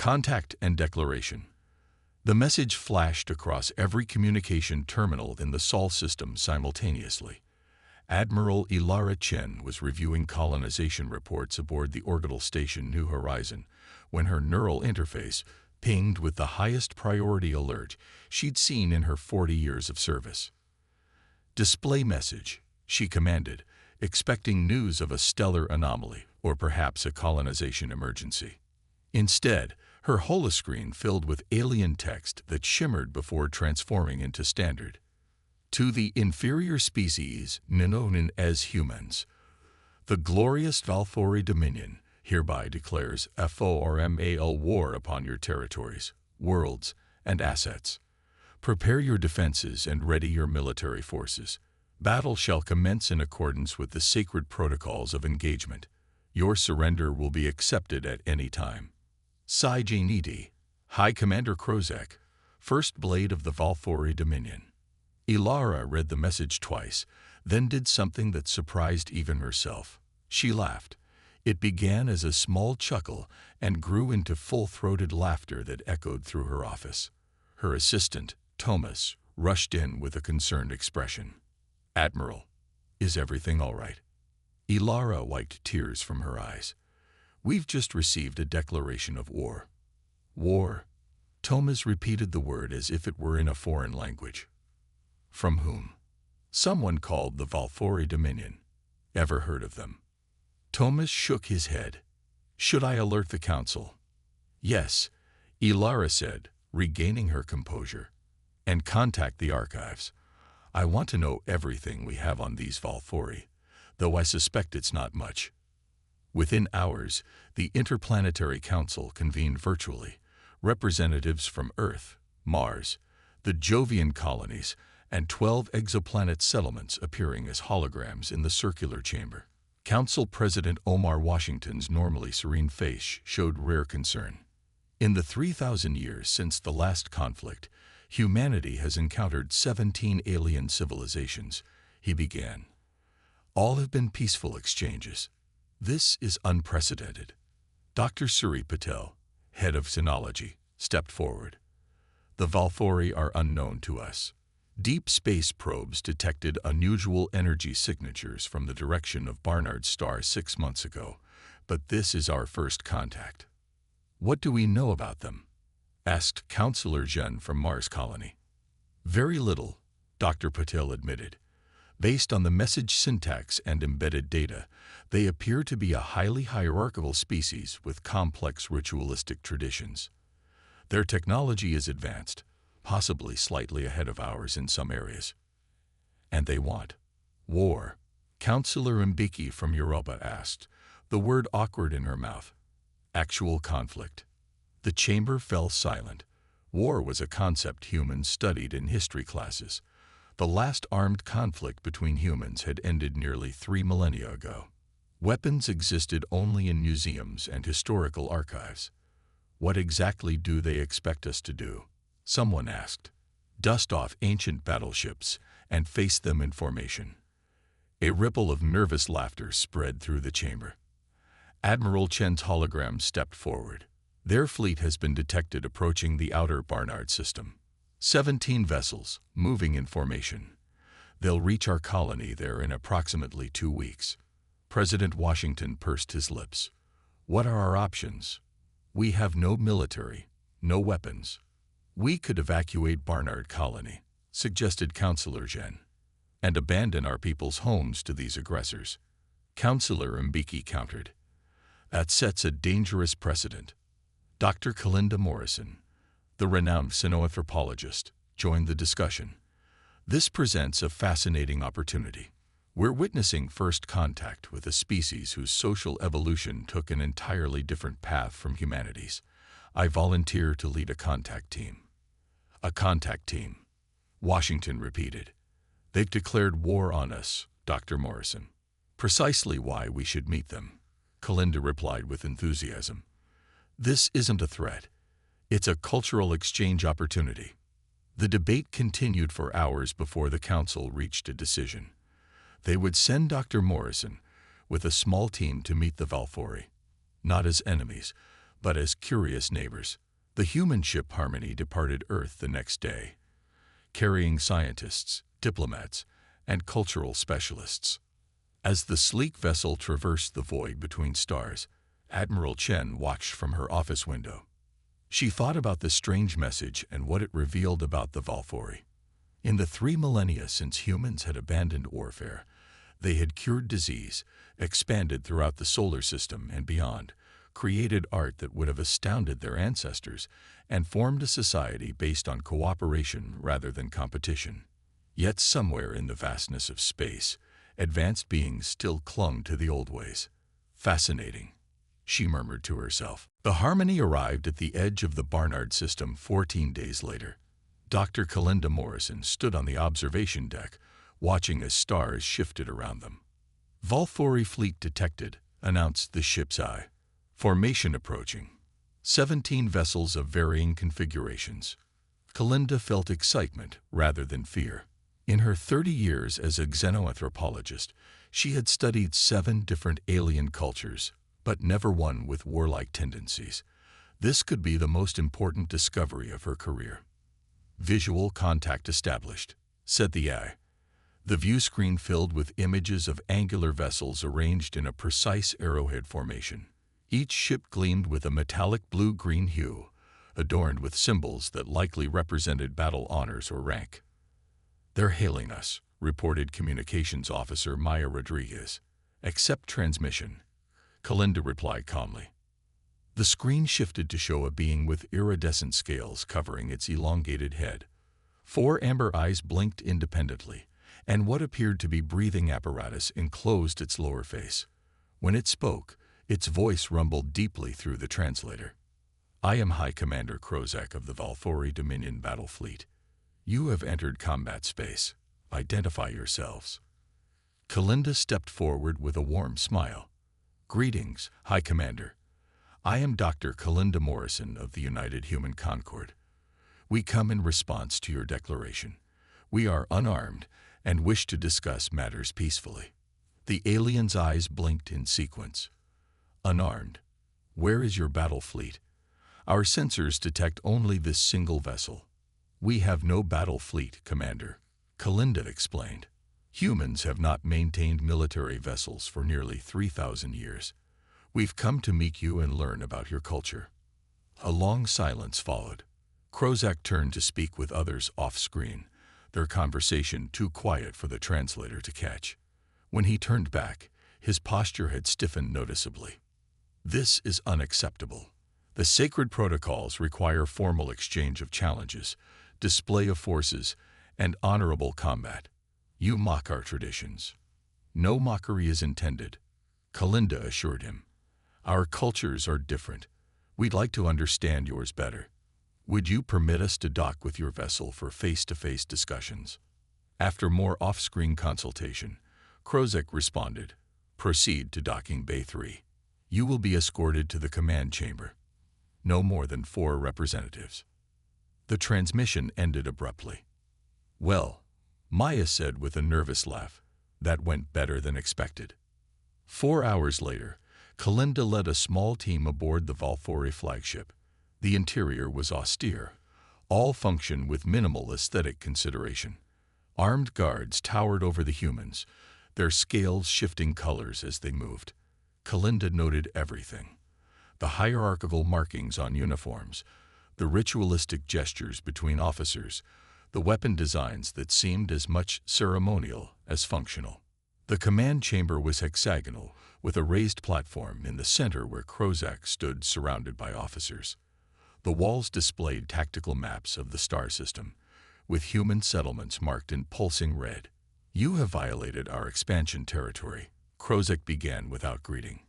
Contact and declaration. The message flashed across every communication terminal in the Sol system simultaneously. Admiral Ilara Chen was reviewing colonization reports aboard the orbital station New Horizon when her neural interface pinged with the highest priority alert she'd seen in her 40 years of service. "Display message," she commanded, expecting news of a stellar anomaly or perhaps a colonization emergency. Instead, her holoscreen filled with alien text that shimmered before transforming into standard. "To the inferior species known as humans, the glorious Valfori Dominion hereby declares formal war upon your territories, worlds, and assets. Prepare your defenses and ready your military forces. Battle shall commence in accordance with the sacred protocols of engagement. Your surrender will be accepted at any time. Ingenuity, High Commander Krozek, First Blade of the Valfori Dominion." Ilara read the message twice, then did something that surprised even herself. She laughed. It began as a small chuckle and grew into full-throated laughter that echoed through her office. Her assistant, Thomas, rushed in with a concerned expression. "Admiral, is everything all right?" Ilara wiped tears from her eyes. "We've just received a declaration of war." "War?" Thomas repeated the word as if it were in a foreign language. "From whom?" "Someone called the Valfori Dominion. Ever heard of them?" Thomas shook his head. "Should I alert the council?" "Yes," Ilara said, regaining her composure. "And contact the archives. I want to know everything we have on these Valfori, though I suspect it's not much." Within hours, the Interplanetary Council convened virtually, representatives from Earth, Mars, the Jovian colonies, and 12 exoplanet settlements appearing as holograms in the circular chamber. Council President Omar Washington's normally serene face showed rare concern. "In the 3,000 years since the last conflict, humanity has encountered 17 alien civilizations," he began. "All have been peaceful exchanges. This is unprecedented." Dr. Suri Patel, head of Sinology, stepped forward. "The Valfori are unknown to us. Deep space probes detected unusual energy signatures from the direction of Barnard's star 6 months ago, but this is our first contact." "What do we know about them?" asked Counselor Zhen from Mars Colony. "Very little," Dr. Patel admitted. "Based on the message syntax and embedded data, they appear to be a highly hierarchical species with complex ritualistic traditions. Their technology is advanced, possibly slightly ahead of ours in some areas. And they want war." Counselor Mbiki from Europa asked, the word awkward in her mouth. "Actual conflict." The chamber fell silent. War was a concept humans studied in history classes. The last armed conflict between humans had ended nearly 3 millennia ago. Weapons existed only in museums and historical archives. "What exactly do they expect us to do?" someone asked. "Dust off ancient battleships and face them in formation." A ripple of nervous laughter spread through the chamber. Admiral Chen's hologram stepped forward. "Their fleet has been detected approaching the outer Barnard system. 17 vessels, moving in formation. They'll reach our colony there in approximately 2 weeks." President Washington pursed his lips. "What are our options? We have no military, no weapons." "We could evacuate Barnard Colony," suggested Counselor Zhen, "and abandon our people's homes to these aggressors." Counselor Mbiki countered. "That sets a dangerous precedent." Dr. Kalinda Morrison, the renowned xenoanthropologist, joined the discussion. "This presents a fascinating opportunity. We're witnessing first contact with a species whose social evolution took an entirely different path from humanity's. I volunteer to lead a contact team." "A contact team," Washington repeated. "They've declared war on us, Dr. Morrison." "Precisely why we should meet them," Kalinda replied with enthusiasm. "This isn't a threat. It's a cultural exchange opportunity." The debate continued for hours before the council reached a decision. They would send Dr. Morrison with a small team to meet the Valfori, not as enemies, but as curious neighbors. The human ship Harmony departed Earth the next day, carrying scientists, diplomats, and cultural specialists. As the sleek vessel traversed the void between stars, Admiral Chen watched from her office window. She thought about the strange message and what it revealed about the Valfori. In the 3 millennia since humans had abandoned warfare, they had cured disease, expanded throughout the solar system and beyond, created art that would have astounded their ancestors, and formed a society based on cooperation rather than competition. Yet somewhere in the vastness of space, advanced beings still clung to the old ways. Fascinating, she murmured to herself. The Harmony arrived at the edge of the Barnard system 14 days later. Dr. Kalinda Morrison stood on the observation deck, watching as stars shifted around them. Valfori fleet detected, announced the ship's eye. Formation approaching. 17 vessels of varying configurations. Kalinda felt excitement rather than fear. In her 30 years as a xenoanthropologist, she had studied 7 different alien cultures, but never one with warlike tendencies. This could be the most important discovery of her career. Visual contact established, said the eye. The view screen filled with images of angular vessels arranged in a precise arrowhead formation. Each ship gleamed with a metallic blue-green hue, adorned with symbols that likely represented battle honors or rank. "They're hailing us," reported Communications Officer Maya Rodriguez. "Accept transmission," Kalinda replied calmly. The screen shifted to show a being with iridescent scales covering its elongated head. 4 amber eyes blinked independently, and what appeared to be breathing apparatus enclosed its lower face. When it spoke, its voice rumbled deeply through the translator. "I am High Commander Krozak of the Valfori Dominion Battle Fleet. You have entered combat space. Identify yourselves." Kalinda stepped forward with a warm smile. "Greetings, High Commander. I am Dr. Kalinda Morrison of the United Human Concord. We come in response to your declaration. We are unarmed and wish to discuss matters peacefully." The alien's eyes blinked in sequence. "Unarmed? Where is your battle fleet? Our sensors detect only this single vessel." "We have no battle fleet, Commander," Kalinda explained. "Humans have not maintained military vessels for nearly 3,000 years. We've come to meet you and learn about your culture." A long silence followed. Krozak turned to speak with others off-screen, their conversation too quiet for the translator to catch. When he turned back, his posture had stiffened noticeably. "This is unacceptable. The sacred protocols require formal exchange of challenges, display of forces, and honorable combat. You mock our traditions." "No mockery is intended," Kalinda assured him. "Our cultures are different. We'd like to understand yours better. Would you permit us to dock with your vessel for face-to-face discussions?" After more off-screen consultation, Krozak responded, "Proceed to docking Bay 3. You will be escorted to the command chamber. No more than 4 representatives." The transmission ended abruptly. "Well," Maya said with a nervous laugh, "that went better than expected." 4 hours later, Kalinda led a small team aboard the Valfori flagship. The interior was austere. All functioned with minimal aesthetic consideration. Armed guards towered over the humans, their scales shifting colors as they moved. Kalinda noted everything: the hierarchical markings on uniforms, the ritualistic gestures between officers, the weapon designs that seemed as much ceremonial as functional. The command chamber was hexagonal, with a raised platform in the center where Krozak stood surrounded by officers. The walls displayed tactical maps of the star system, with human settlements marked in pulsing red. "You have violated our expansion territory," Krozak began without greeting.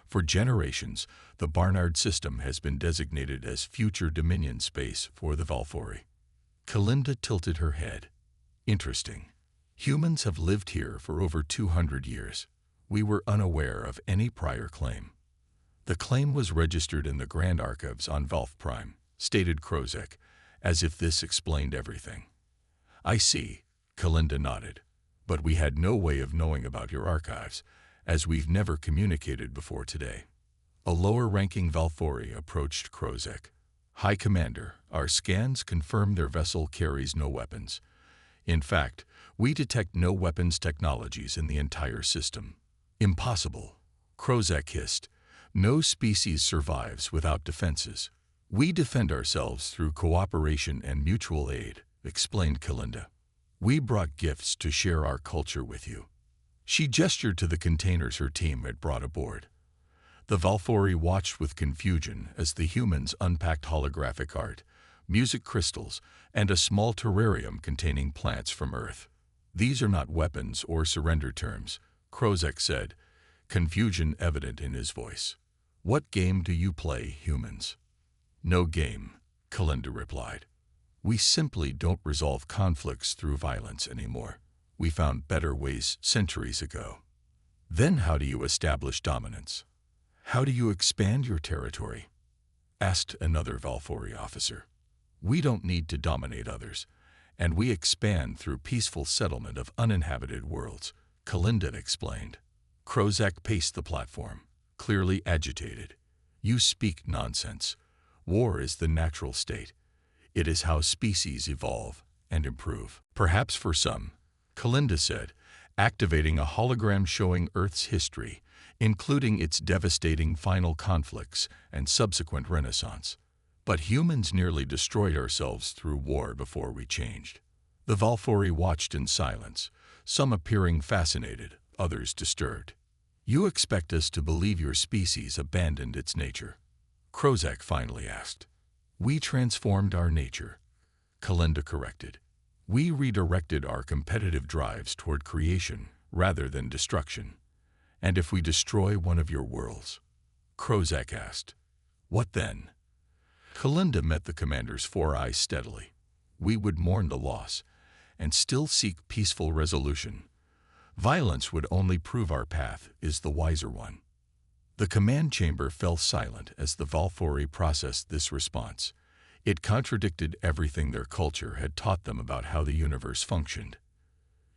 "For generations, the Barnard system has been designated as future Dominion space for the Valfori." Kalinda tilted her head. "Interesting. Humans have lived here for over 200 years. We were unaware of any prior claim." "The claim was registered in the Grand Archives on Valf Prime," stated Krozak, as if this explained everything. "I see," Kalinda nodded. "But we had no way of knowing about your archives, as we've never communicated before today." A lower-ranking Valfori approached Krozek. "High Commander, our scans confirm their vessel carries no weapons. In fact, we detect no weapons technologies in the entire system." "Impossible," Krozek hissed. "No species survives without defenses. We defend ourselves through cooperation and mutual aid," explained Kalinda. "We brought gifts to share our culture with you." She gestured to the containers her team had brought aboard. The Valfori watched with confusion as the humans unpacked holographic art, music crystals, and a small terrarium containing plants from Earth. "These are not weapons or surrender terms," Krozek said, confusion evident in his voice. "What game do you play, humans?" "No game," Kalinda replied. "We simply don't resolve conflicts through violence anymore. We found better ways centuries ago." "Then how do you establish dominance? How do you expand your territory?" asked another Valfori officer. "We don't need to dominate others, and we expand through peaceful settlement of uninhabited worlds," Kalinda explained. Krozak paced the platform, clearly agitated. "You speak nonsense. War is the natural state. It is how species evolve and improve." "Perhaps for some," Kalinda said, activating a hologram showing Earth's history, including its devastating final conflicts and subsequent renaissance. "But humans nearly destroyed ourselves through war before we changed." The Valfori watched in silence, some appearing fascinated, others disturbed. "You expect us to believe your species abandoned its nature?" Krozak finally asked. "We transformed our nature," Kalinda corrected. "We redirected our competitive drives toward creation rather than destruction. And if we destroy one of your worlds?" Krozak asked. "What then?" Kalinda met the commander's 4 eyes steadily. "We would mourn the loss and still seek peaceful resolution. Violence would only prove our path is the wiser one." The command chamber fell silent as the Valfori processed this response. It contradicted everything their culture had taught them about how the universe functioned.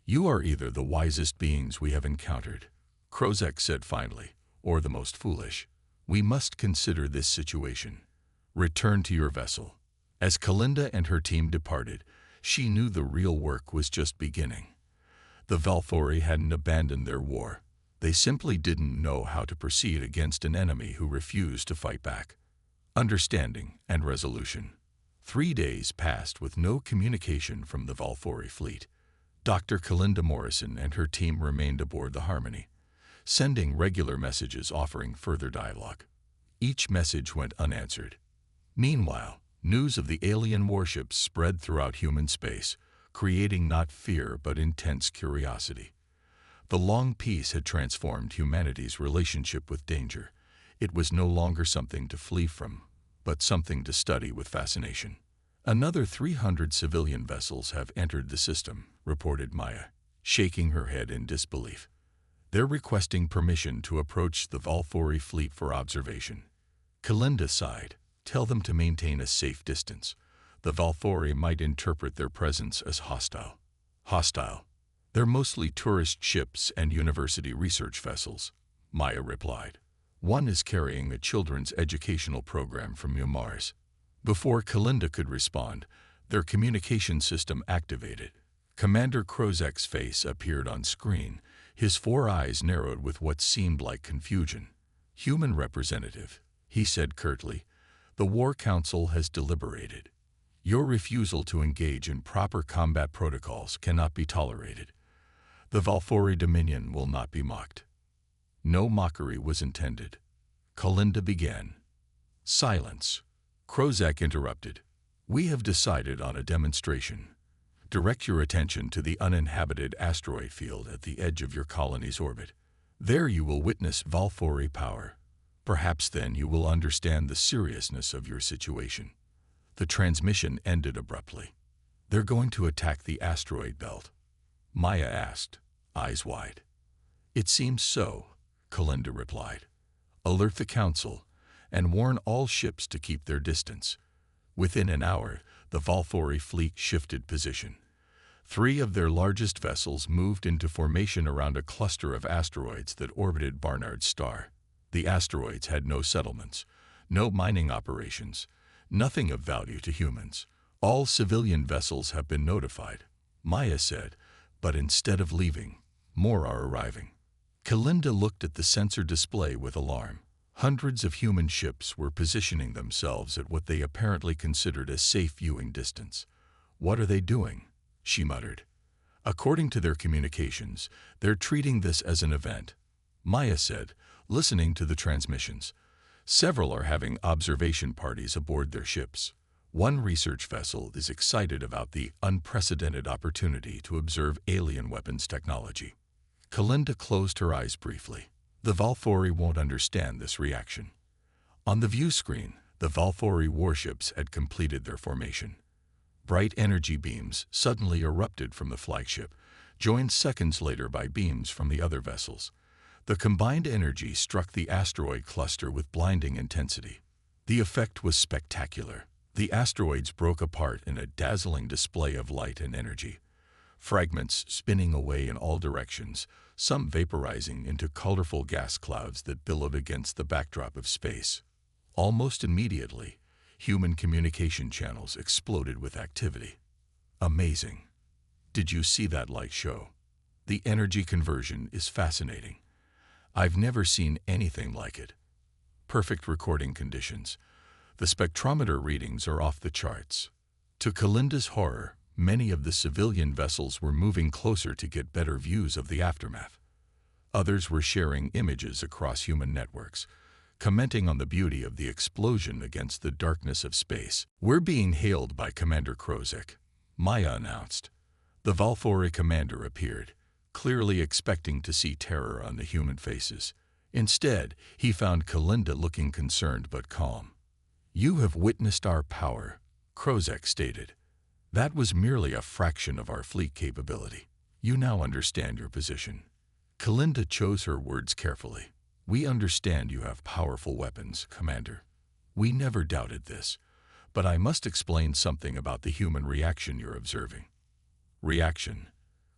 "You are either the wisest beings we have encountered," Krozek said finally, "or the most foolish. We must consider this situation. Return to your vessel." As Kalinda and her team departed, she knew the real work was just beginning. The Valfori hadn't abandoned their war. They simply didn't know how to proceed against an enemy who refused to fight back. Understanding and resolution. 3 days passed with no communication from the Valfori fleet. Dr. Kalinda Morrison and her team remained aboard the Harmony, sending regular messages offering further dialogue. Each message went unanswered. Meanwhile, news of the alien warships spread throughout human space, creating not fear but intense curiosity. The long peace had transformed humanity's relationship with danger. It was no longer something to flee from, but something to study with fascination. "Another 300 civilian vessels have entered the system," reported Maya, shaking her head in disbelief. "They're requesting permission to approach the Valfori fleet for observation." Kalinda sighed. "Tell them to maintain a safe distance. The Valfori might interpret their presence as hostile." "Hostile? They're mostly tourist ships and university research vessels," Maya replied. "One is carrying a children's educational program from Mars." Before Kalinda could respond, their communication system activated. Commander Krozek's face appeared on screen, his 4 eyes narrowed with what seemed like confusion. "Human representative," he said curtly, "the War Council has deliberated. Your refusal to engage in proper combat protocols cannot be tolerated. The Valfori Dominion will not be mocked." No mockery was intended. Kalinda began. "Silence." Krozak interrupted. "We have decided on a demonstration. Direct your attention to the uninhabited asteroid field at the edge of your colony's orbit. There you will witness Valfori power. Perhaps then you will understand the seriousness of your situation." The transmission ended abruptly. "They're going to attack the asteroid belt?" Maya asked, eyes wide. "It seems so," Kalinda replied. "Alert the Council and warn all ships to keep their distance." Within an hour, the Valfori fleet shifted position. 3 of their largest vessels moved into formation around a cluster of asteroids that orbited Barnard's star. The asteroids had no settlements, no mining operations, nothing of value to humans. All civilian vessels have been notified, Maya said, but instead of leaving, more are arriving. Kalinda looked at the sensor display with alarm. Hundreds of human ships were positioning themselves at what they apparently considered a safe viewing distance. "What are they doing?" she muttered. "According to their communications, they're treating this as an event," Maya said, listening to the transmissions. "Several are having observation parties aboard their ships. One research vessel is excited about the unprecedented opportunity to observe alien weapons technology." Kalinda closed her eyes briefly. The Valfori won't understand this reaction. On the view screen, the Valfori warships had completed their formation. Bright energy beams suddenly erupted from the flagship, joined seconds later by beams from the other vessels. The combined energy struck the asteroid cluster with blinding intensity. The effect was spectacular. The asteroids broke apart in a dazzling display of light and energy. Fragments spinning away in all directions, some vaporizing into colorful gas clouds that billowed against the backdrop of space. Almost immediately, human communication channels exploded with activity. "Amazing. Did you see that light show? The energy conversion is fascinating. I've never seen anything like it. Perfect recording conditions. The spectrometer readings are off the charts." To Kalinda's horror, many of the civilian vessels were moving closer to get better views of the aftermath. Others were sharing images across human networks, commenting on the beauty of the explosion against the darkness of space. "We're being hailed by Commander Krozek," Maya announced. The Valfori commander appeared, clearly expecting to see terror on the human faces. Instead, he found Kalinda looking concerned but calm. "You have witnessed our power," Krozek stated. "That was merely a fraction of our fleet capability. You now understand your position." Kalinda chose her words carefully. "We understand you have powerful weapons, Commander. We never doubted this. But I must explain something about the human reaction you're observing." "Reaction?"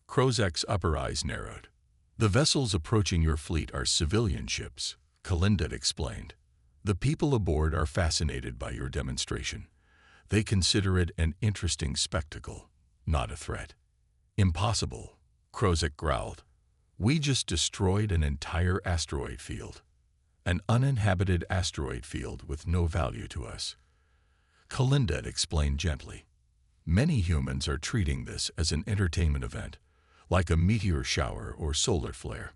Krozek's upper eyes narrowed. "The vessels approaching your fleet are civilian ships," Kalinda explained. "The people aboard are fascinated by your demonstration. They consider it an interesting spectacle, not a threat." "Impossible," Krozek growled. "We just destroyed an entire asteroid field. An uninhabited asteroid field with no value to us." Kalinda explained gently. "Many humans are treating this as an entertainment event, like a meteor shower or solar flare."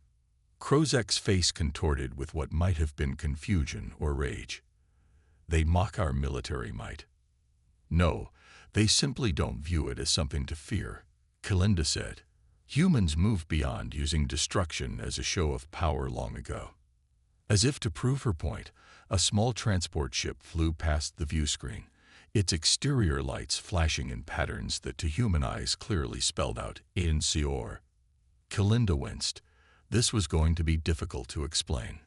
Krozek's face contorted with what might have been confusion or rage. "They mock our military might." "No, they simply don't view it as something to fear," Kalinda said. "Humans moved beyond using destruction as a show of power long ago." As if to prove her point, a small transport ship flew past the view screen, its exterior lights flashing in patterns that to human eyes clearly spelled out "Insior." Kalinda winced. This was going to be difficult to explain.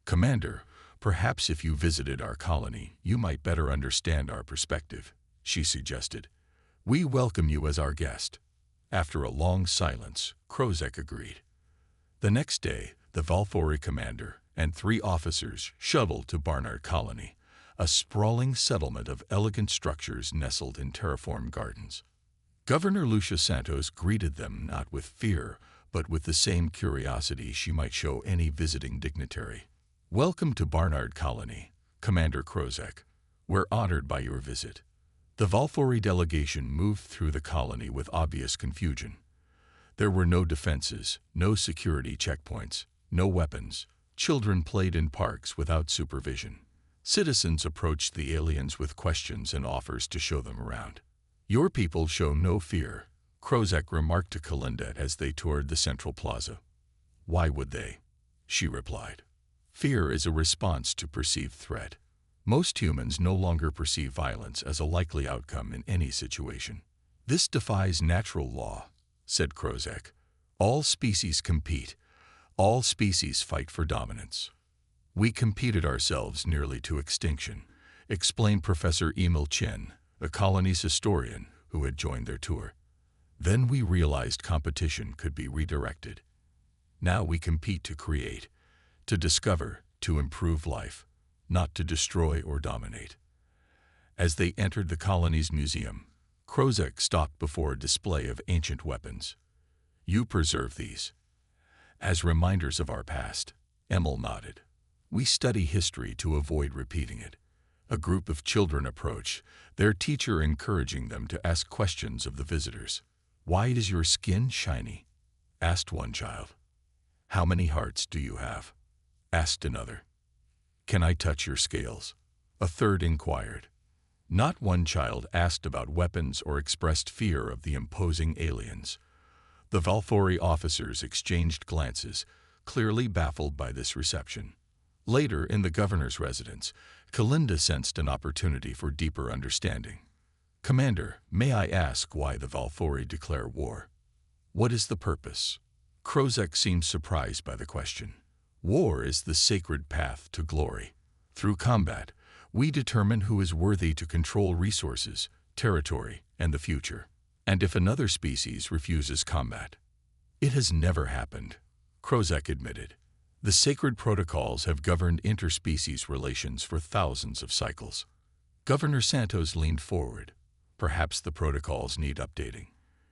"Commander, perhaps if you visited our colony, you might better understand our perspective," she suggested. "We welcome you as our guest." After a long silence, Krozek agreed. The next day, the Valfori commander and 3 officers shuttled to Barnard Colony, a sprawling settlement of elegant structures nestled in terraformed gardens. Governor Lucia Santos greeted them not with fear, but with the same curiosity she might show any visiting dignitary. "Welcome to Barnard Colony, Commander Krozek. We're honored by your visit." The Valfori delegation moved through the colony with obvious confusion. There were no defenses, no security checkpoints, no weapons. Children played in parks without supervision. Citizens approached the aliens with questions and offers to show them around. "Your people show no fear," Krozek remarked to Kalinda as they toured the central plaza. "Why would they?" she replied. "Fear is a response to perceived threat. Most humans no longer perceive violence as a likely outcome in any situation." "This defies natural law," said Krozek. "All species compete. All species fight for dominance." "We competed ourselves nearly to extinction," explained Professor Emil Chen, a colony's historian who had joined their tour. "Then we realized competition could be redirected. Now we compete to create, to discover, to improve life, not to destroy or dominate. As they entered the colony's museum, Krozek stopped before a display of ancient weapons. "You preserve these." "As reminders of our past," Emil nodded. "We study history to avoid repeating it." A group of children approached, their teacher encouraging them to ask questions of the visitors. "Why is your skin shiny?" asked one child. "How many hearts do you have?" asked another. "Can I touch your scales?" a third inquired. Not one child asked about weapons or expressed fear of the imposing aliens. The Valfori officers exchanged glances, clearly baffled by this reception. Later, in the governor's residence, Kalinda sensed an opportunity for deeper understanding. "Commander, may I ask why the Valfori declare war? What is the purpose?" Krozek seemed surprised by the question. "War is the sacred path to glory. Through combat, we determine who is worthy to control resources, territory, and the future. And if another species refuses combat." "It has never happened," Krozek admitted. "The sacred protocols have governed interspecies relations for thousands of cycles." Governor Santos leaned forward. "Perhaps the protocols need updating.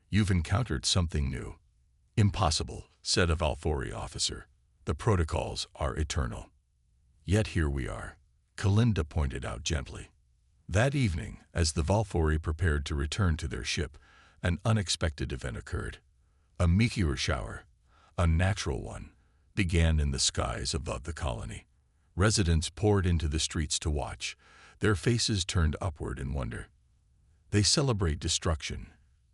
You've encountered something new." "Impossible," said a Valfori officer. "The protocols are eternal." "Yet here we are," Kalinda pointed out gently. That evening, as the Valfori prepared to return to their ship, an unexpected event occurred. A meteor shower, a natural one, began in the skies above the colony. Residents poured into the streets to watch, their faces turned upward in wonder. "They celebrate destruction,"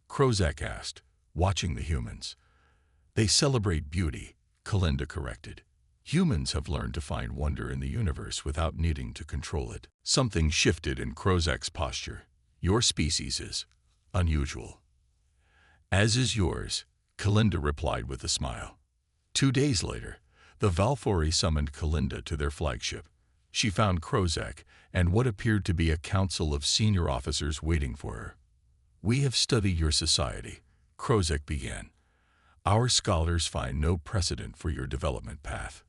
Krozek asked, watching the humans. "They celebrate beauty," Kalinda corrected. "Humans have learned to find wonder in the universe without needing to control it." Something shifted in Krozek's posture. "Your species is unusual." "As is yours," Kalinda replied with a smile. 2 days later, the Valfori summoned Kalinda to their flagship. She found Krozek and what appeared to be a council of senior officers waiting for her. "We have studied your society," Krozek began. "Our scholars find no precedent for your development path.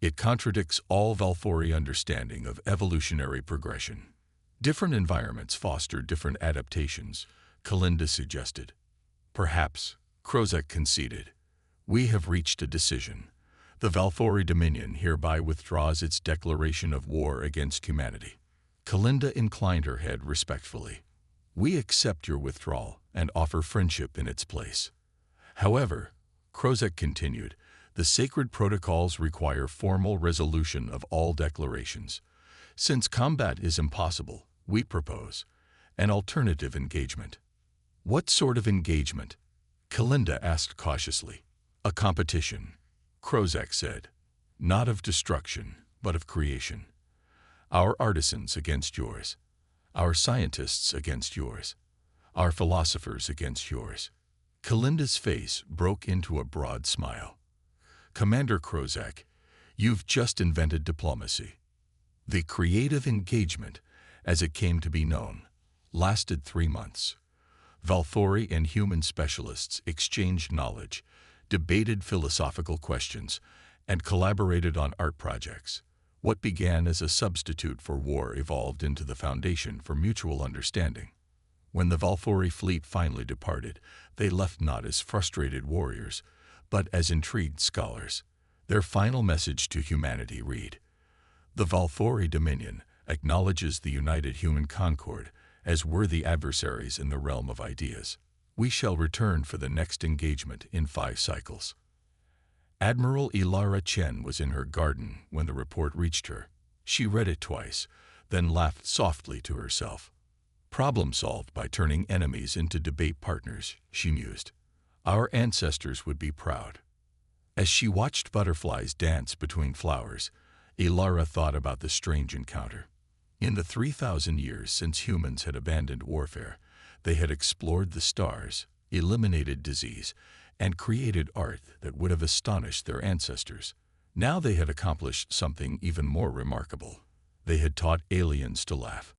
It contradicts all Valfori understanding of evolutionary progression. Different environments foster different adaptations," Kalinda suggested. "Perhaps," Krozek conceded. "We have reached a decision. The Valfori Dominion hereby withdraws its declaration of war against humanity." Kalinda inclined her head respectfully. "We accept your withdrawal and offer friendship in its place. However," Krozek continued, "the sacred protocols require formal resolution of all declarations. Since combat is impossible, we propose an alternative engagement." "What sort of engagement?" Kalinda asked cautiously. "A competition," Krozek said. "Not of destruction, but of creation. Our artisans against yours. Our scientists against yours. Our philosophers against yours." Kalinda's face broke into a broad smile. "Commander Krozek, you've just invented diplomacy." The creative engagement, as it came to be known, lasted 3 months. Valfori and human specialists exchanged knowledge, debated philosophical questions, and collaborated on art projects. What began as a substitute for war evolved into the foundation for mutual understanding. When the Valfori fleet finally departed, they left not as frustrated warriors, but as intrigued scholars. Their final message to humanity read, "The Valfori Dominion acknowledges the united human concord as worthy adversaries in the realm of ideas. We shall return for the next engagement in 5 cycles." Admiral Ilara Chen was in her garden when the report reached her. She read it twice, then laughed softly to herself. "Problem solved by turning enemies into debate partners," she mused. "Our ancestors would be proud." As she watched butterflies dance between flowers, Ilara thought about the strange encounter. In the 3,000 years since humans had abandoned warfare, they had explored the stars, eliminated disease, and created art that would have astonished their ancestors. Now they had accomplished something even more remarkable. They had taught aliens to laugh.